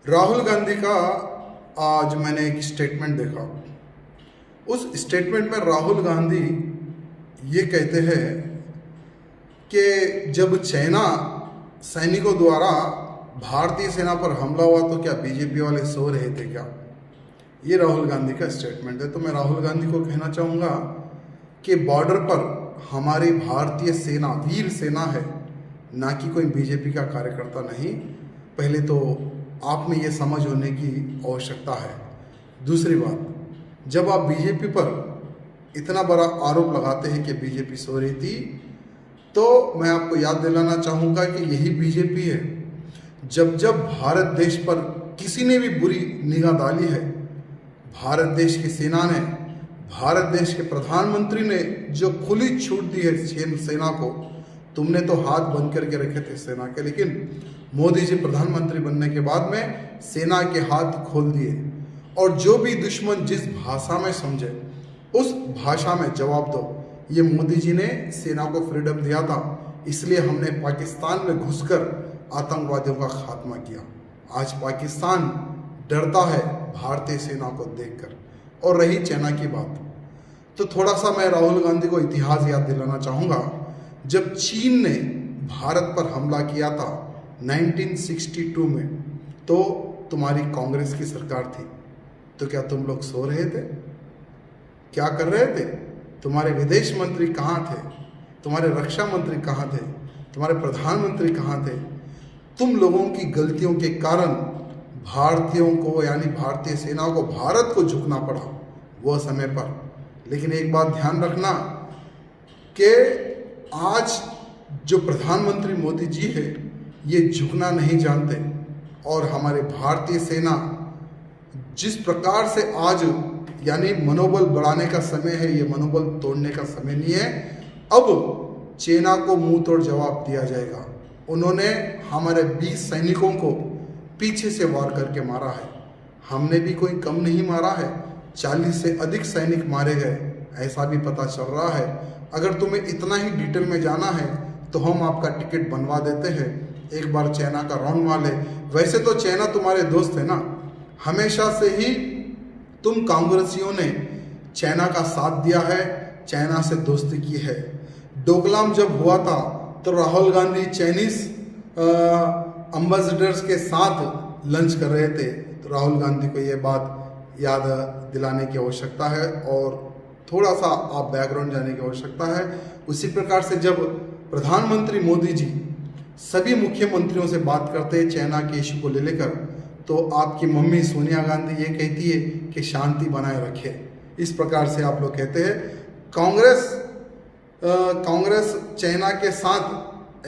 राहुल गांधी का आज मैंने एक स्टेटमेंट देखा। उस स्टेटमेंट में राहुल गांधी ये कहते हैं कि जब चाइना सैनिकों द्वारा भारतीय सेना पर हमला हुआ तो क्या बीजेपी वाले सो रहे थे क्या? ये राहुल गांधी का स्टेटमेंट है। तो मैं राहुल गांधी को कहना चाहूँगा कि बॉर्डर पर हमारी भारतीय सेना वीर सेना है, ना कि कोई बीजेपी का कार्यकर्ता नहीं। पहले तो आप में ये समझ होने की आवश्यकता है। दूसरी बात, जब आप बीजेपी पर इतना बड़ा आरोप लगाते हैं कि बीजेपी सो रही थी, तो मैं आपको याद दिलाना चाहूँगा कि यही बीजेपी है। जब जब भारत देश पर किसी ने भी बुरी निगाह डाली है, भारत देश की सेना ने, भारत देश के प्रधानमंत्री ने जो खुली छूट दी है सेना को, तुमने तो हाथ बंद करके रखे थे सेना के, लेकिन मोदी जी प्रधानमंत्री बनने के बाद में सेना के हाथ खोल दिए। और जो भी दुश्मन जिस भाषा में समझे उस भाषा में जवाब दो। ये मोदी जी ने सेना को फ्रीडम दिया था, इसलिए हमने पाकिस्तान में घुसकर आतंकवादियों का खात्मा किया। आज पाकिस्तान डरता है भारतीय सेना को देखकर। और रही चाइना की बात, तो थोड़ा सा मैं राहुल गांधी को इतिहास याद दिलाना चाहूँगा। जब चीन ने भारत पर हमला किया था 1962 में, तो तुम्हारी कांग्रेस की सरकार थी। तो क्या तुम लोग सो रहे थे? क्या कर रहे थे? तुम्हारे विदेश मंत्री कहाँ थे? तुम्हारे रक्षा मंत्री कहाँ थे? तुम्हारे प्रधानमंत्री कहाँ थे? तुम लोगों की गलतियों के कारण भारतीयों को, यानी भारतीय सेना को, भारत को झुकना पड़ा वो समय पर। लेकिन एक बात ध्यान रखना कि आज जो प्रधानमंत्री मोदी जी है, ये झुकना नहीं जानते। और हमारे भारतीय सेना जिस प्रकार से आज, यानी मनोबल बढ़ाने का समय है, ये मनोबल तोड़ने का समय नहीं है। अब चाइना को मुंह तोड़ जवाब दिया जाएगा। उन्होंने हमारे 20 सैनिकों को पीछे से वार करके मारा है। हमने भी कोई कम नहीं मारा है, 40 से अधिक सैनिक मारे गए, ऐसा भी पता चल रहा है। अगर तुम्हें इतना ही डिटेल में जाना है तो हम आपका टिकट बनवा देते हैं, एक बार चाइना का राउंड मार ले। वैसे तो चाइना तुम्हारे दोस्त है ना, हमेशा से ही तुम कांग्रेसियों ने चाइना का साथ दिया है, चाइना से दोस्ती की है। डोकलाम जब हुआ था तो राहुल गांधी चाइनीज एम्बेसडर्स के साथ लंच कर रहे थे। तो राहुल गांधी को ये बात याद दिलाने की आवश्यकता है और थोड़ा सा आप बैकग्राउंड जाने की आवश्यकता है। उसी प्रकार से जब प्रधानमंत्री मोदी जी सभी मुख्यमंत्रियों से बात करते हैं चाइना के इशू को लेकर, तो आपकी मम्मी सोनिया गांधी ये कहती है कि शांति बनाए रखे। इस प्रकार से आप लोग कहते हैं। कांग्रेस चाइना के साथ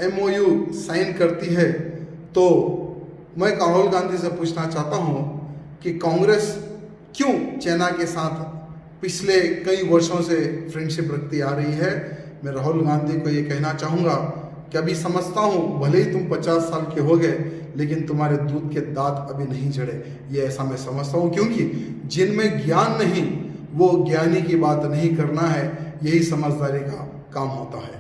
MOU साइन करती है। तो मैं राहुल गांधी से पूछना चाहता हूँ कि कांग्रेस क्यों चाइना के साथ पिछले कई वर्षों से फ्रेंडशिप रखती आ रही है? मैं राहुल गांधी को ये कहना चाहूँगा कि अभी समझता हूँ, भले ही तुम 50 साल के हो गए, लेकिन तुम्हारे दूध के दांत अभी नहीं झड़े, ये ऐसा मैं समझता हूँ। क्योंकि जिनमें ज्ञान नहीं, वो ज्ञानी की बात नहीं करना है, यही समझदारी का काम होता है।